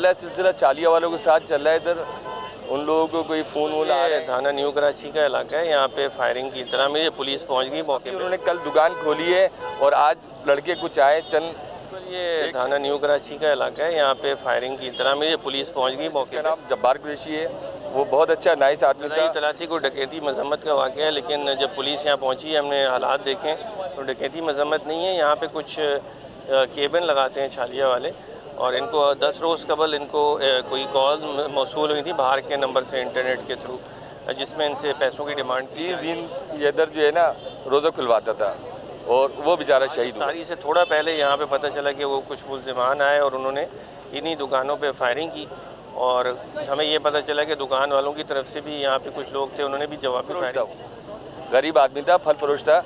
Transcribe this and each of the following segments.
रहा है सिलसिला चालिया वालों के साथ चल रहा है। इधर उन लोगों को कोई फ़ोन वोन आ रहे हैं। थाना न्यू कराची का इलाका है, यहाँ पे फायरिंग की इत्तला मिली, पुलिस पहुँच गई मौके पे। उन्होंने कल दुकान खोली है और आज लड़के कुछ आए चंद। ये थाना न्यू कराची का इलाका है, यहाँ पे फायरिंग की इत्तला मिली, पुलिस पहुँच गई मौके पे। नाम जब्बार कुरैशी है, वो बहुत अच्छा नाइस आदमी था। तलाती को डकैती मजम्मत का वाक़या है, लेकिन जब पुलिस यहाँ पहुँची हमने हालात देखे तो डकैती मजम्मत नहीं है। यहाँ पे कुछ केबिन लगाते हैं छालिया वाले, और इनको 10 रोज़ कबल इनको कोई कॉल मौसूल हुई थी बाहर के नंबर से इंटरनेट के थ्रू, जिसमें इनसे पैसों की डिमांड। 30 दिन ये इधर जो है ना रोज़ा खुलवाता था और वो बेचारा शहीद। तारीख से थोड़ा पहले यहाँ पे पता चला कि वो कुछ मुल्ज़िमान आए और उन्होंने इन्हीं दुकानों पे फायरिंग की, और हमें ये पता चला कि दुकान वालों की तरफ से भी यहाँ पे कुछ लोग थे, उन्होंने भी जवाबी फायरिंग की। गरीब आदमी था, फल फरोश था,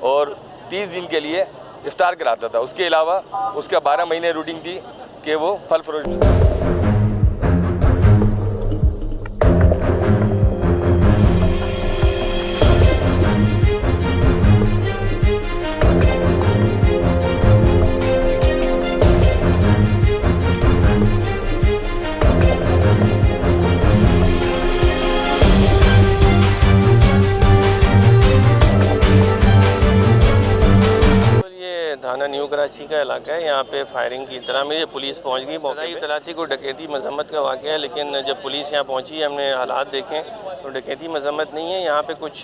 और 30 दिन के लिए इफ्तार कराता था। उसके अलावा उसका 12 महीने रूटीन थी कि वो फल फरोश था। थाना न्यू कराची का इलाका है, यहाँ पे फायरिंग की इत्तला मिली, पुलिस पहुँच गई मौके पे। तलाती को डकैती मजम्मत का वाक़या है, लेकिन जब पुलिस यहाँ पहुँची हमने हालात देखे तो डकैती मजम्मत नहीं है। यहाँ पे कुछ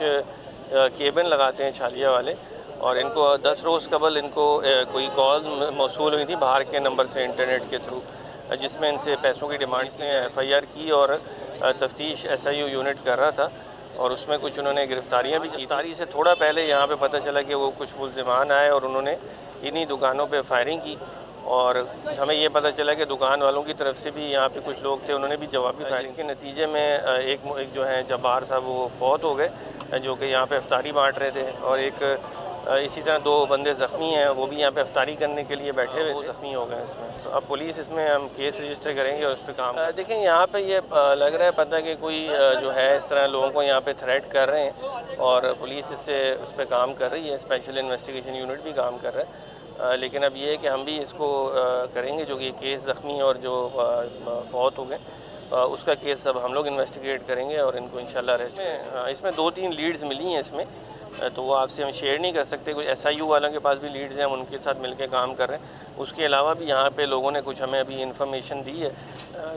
केबिन लगाते हैं छालिया वाले, और इनको 10 रोज़ कबल इनको कोई कॉल मौसूल हुई थी बाहर के नंबर से इंटरनेट के थ्रू, जिसमें इनसे पैसों की डिमांड। इसने FIR की और तफ्तीश SIU यूनिट कर रहा था, और उसमें कुछ उन्होंने गिरफ्तारियां भी की। तारीख से थोड़ा पहले यहाँ पे पता चला कि वो कुछ मुल्ज़िमान आए और उन्होंने इन्हीं दुकानों पे फायरिंग की, और हमें ये पता चला कि दुकान वालों की तरफ से भी यहाँ पे कुछ लोग थे, उन्होंने भी जवाबी फायरिंग। इसके नतीजे में एक जो है जब्बार साहब वो फौत हो गए, जो कि यहाँ पे इफ्तारी बाँट रहे थे, और एक इसी तरह 2 बंदे ज़ख्मी हैं, वो भी यहाँ पे इफ्तारी करने के लिए बैठे हुए, वो ज़ख्मी हो गए इसमें। तो अब पुलिस इसमें हम केस रजिस्टर करेंगे और उस पर काम देखें। यहाँ पे ये लग रहा है पता कि कोई जो है इस तरह लोगों को यहाँ पे थ्रेट कर रहे हैं, और पुलिस इससे उस पर काम कर रही है, स्पेशल इन्वेस्टिगेशन यूनिट भी काम कर रहा है। लेकिन अब ये है कि हम भी इसको करेंगे, जो कि केस ज़ख्मी और जो फौत हो गए उसका केस अब हम लोग इन्वेस्टिगेट करेंगे और इनको इंशाल्लाह अरेस्ट करें। इसमें 2-3 लीड्स मिली हैं इसमें, तो वो आपसे हम शेयर नहीं कर सकते। कुछ SIU वालों के पास भी लीड्स हैं, हम उनके साथ मिलकर काम कर रहे हैं। उसके अलावा भी यहाँ पे लोगों ने कुछ हमें अभी इन्फॉर्मेशन दी है,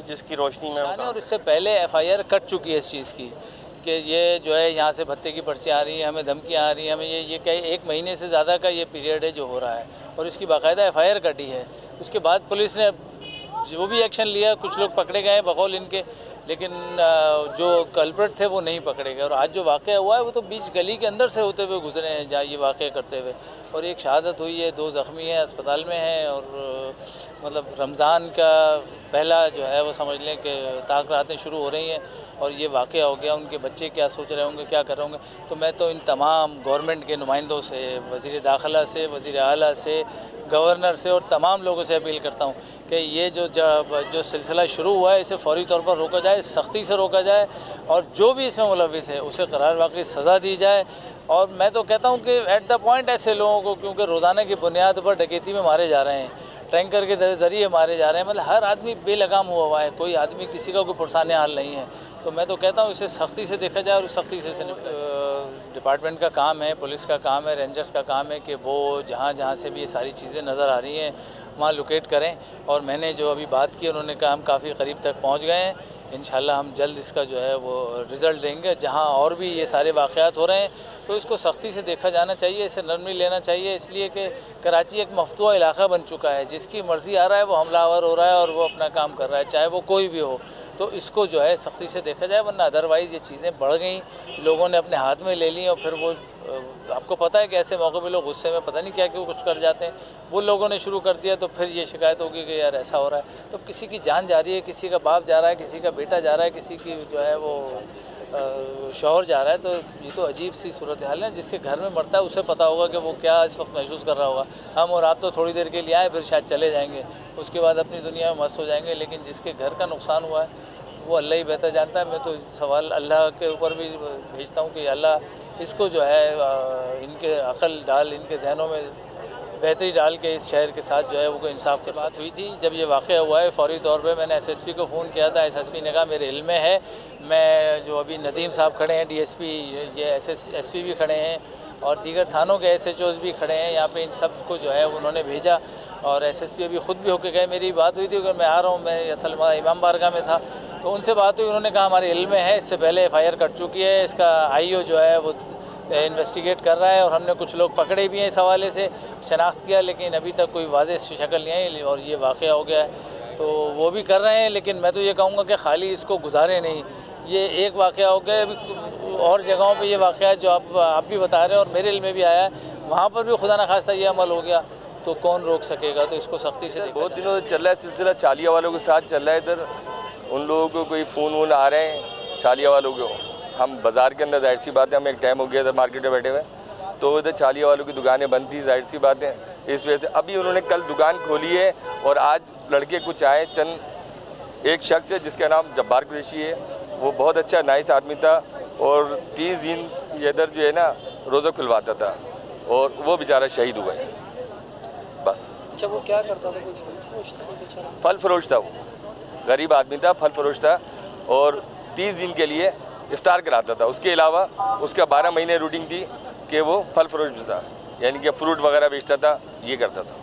जिसकी रोशनी में और इससे पहले FIR कट चुकी है इस चीज़ की कि ये जो है यहाँ से भत्ते की पर्चियाँ आ रही हैं, हमें धमकियाँ आ रही हैं, हमें ये कई 1 महीने से ज़्यादा का ये पीरियड है जो हो रहा है, और इसकी बाकायदा FIR कटी है। उसके बाद पुलिस ने जो भी एक्शन लिया, कुछ लोग पकड़े गए बकौल इनके, लेकिन जो कल्प्रिट थे वो नहीं पकड़े गए। और आज जो वाक़या हुआ है वो तो बीच गली के अंदर से होते हुए गुजरे हैं जहाँ ये वाक़या करते हुए, और एक शहादत हुई है, 2 ज़ख्मी हैं, अस्पताल में हैं। और मतलब रमज़ान का पहला जो है वो समझ लें कि ताक रातें शुरू हो रही हैं और ये वाक़या हो गया। उनके बच्चे क्या सोच रहे होंगे, क्या कर रहे होंगे। तो मैं तो इन तमाम गवर्नमेंट के नुमाइंदों से, वज़ीर दाखिला से, वज़ीर आला से, गवर्नर से और तमाम लोगों से अपील करता हूँ कि ये जो सिलसिला शुरू हुआ है इसे फ़ौरी तौर पर रोका जाए, सख्ती से रोका जाए, और जो भी इसमें मुलविस है उसे करार वाक़ई सज़ा दी जाए। और मैं तो कहता हूँ कि एट द पॉइंट ऐसे लोगों को, क्योंकि रोज़ाना की बुनियाद पर डकैती में मारे जा रहे हैं, टैंकर के ज़रिए मारे जा रहे हैं, मतलब हर आदमी बेलगाम हुआ है, कोई आदमी किसी का कोई पुरसाने हाल नहीं है। तो मैं तो कहता हूँ इसे सख्ती से देखा जाए, और सख्ती से डिपार्टमेंट का काम है, पुलिस का काम है, रेंजर्स का काम है कि वो जहाँ जहाँ से भी ये सारी चीज़ें नज़र आ रही हैं वहाँ लोकेट करें। और मैंने जो अभी बात की उन्होंने कहा हम काफ़ी करीब तक पहुँच गए हैं, इंशाल्लाह हम जल्द इसका जो है वो रिज़ल्ट देंगे। जहाँ और भी ये सारे वाक़यात हो रहे हैं तो इसको सख्ती से देखा जाना चाहिए, इसे नरमी लेना चाहिए, इसलिए कि कराची एक मफतूआ इलाका बन चुका है, जिसकी मर्ज़ी आ रहा है वो हमलावर हो रहा है और वो अपना काम कर रहा है, चाहे वो कोई भी हो। तो इसको जो है सख्ती से देखा जाए, वरना अदरवाइज़ ये चीज़ें बढ़ गई, लोगों ने अपने हाथ में ले ली, और फिर वो आपको पता है कि ऐसे मौक़े पर लोग गुस्से में पता नहीं क्या क्यों कुछ कर जाते हैं। वो लोगों ने शुरू कर दिया तो फिर ये शिकायत होगी कि यार ऐसा हो रहा है। तो किसी की जान जा रही है, किसी का बाप जा रहा है, किसी का बेटा जा रहा है, किसी की जो है वो शौहर जा रहा है, तो ये तो अजीब सी सूरत हाल है। जिसके घर में मरता है उसे पता होगा कि वो क्या इस वक्त महसूस कर रहा होगा। हम और आप तो थोड़ी देर के लिए आए, फिर शायद चले जाएंगे, उसके बाद अपनी दुनिया में मस्त हो जाएंगे, लेकिन जिसके घर का नुकसान हुआ है वो अल्लाह ही बेहतर जानता है। मैं तो सवाल अल्लाह के ऊपर भी भेजता हूँ कि अल्लाह इसको जो है इनके अक़ल डाल, इनके जहनों में बेहतरी डाल के इस शहर के साथ जो है वो इंसाफ की बात हुई थी। जब ये वाक़या हुआ है फ़ौरी तौर पे मैंने एसएसपी को फ़ोन किया था। एसएसपी ने कहा मेरे इल्म में है, मैं जो अभी नदीम साहब खड़े हैं डीएसपी, ये एसपी भी खड़े हैं और दीगर थानों के एसएचओज़ भी खड़े हैं यहाँ पे, इन सब को जो है उन्होंने भेजा और एसएसपी अभी ख़ुद भी होके गए। मेरी बात हुई थी कि मैं आ रहा हूँ, मैं असल में इमाम बारगाह में था तो उनसे बात हुई। उन्होंने कहा हमारे इल्म में है, इससे पहले FIR कट चुकी है, इसका IO जो है वो इन्वेस्टिगेट कर रहा है और हमने कुछ लोग पकड़े भी हैं इस हवाले से, शनाख्त किया, लेकिन अभी तक कोई वाज़ेह शक्ल नहीं आई और ये वाक़या हो गया है तो वो भी कर रहे हैं। लेकिन मैं तो ये कहूँगा कि खाली इसको गुजारे नहीं, ये एक वाक़या हो गया, अभी और जगहों पे ये वाक़या जो आप भी बता रहे हैं और मेरे इल्म में भी आया है, वहाँ पर भी खुदा न खास्ता ये अमल हो गया तो कौन रोक सकेगा। तो इसको सख्ती से बहुत दिनों से चल रहा है सिलसिला, चालिया वालों के साथ चल रहा है। इधर उन लोगों को कोई फ़ोन वोन आ रहे हैं चालिया वालों को, हम बाज़ार के अंदर जाहिर सी बात है, हमें एक टाइम हो गया था मार्केट में बैठे हुए तो इधर चालिया वालों की दुकानें बंद थी, जाहिर सी बात है। इस वजह से अभी उन्होंने कल दुकान खोली है और आज लड़के कुछ आए, चंद एक शख्स है जिसका नाम जब्बार कुरैशी है, वो बहुत अच्छा नाइस आदमी था और 30 दिन ये इधर जो है ना रोज़ा खुलवाता था और वो बेचारा शहीद हुआ है। बस अच्छा, वो क्या करता था? कोई फल फरोश था? बेचारा फल फरोश था, वो गरीब आदमी था, फल फरोश था और 30 दिन के लिए इफ्तार कराता था। उसके अलावा उसका 12 महीने रूटीन थी कि वो फल फरोश था, यानी कि फ्रूट वगैरह बेचता था, ये करता था।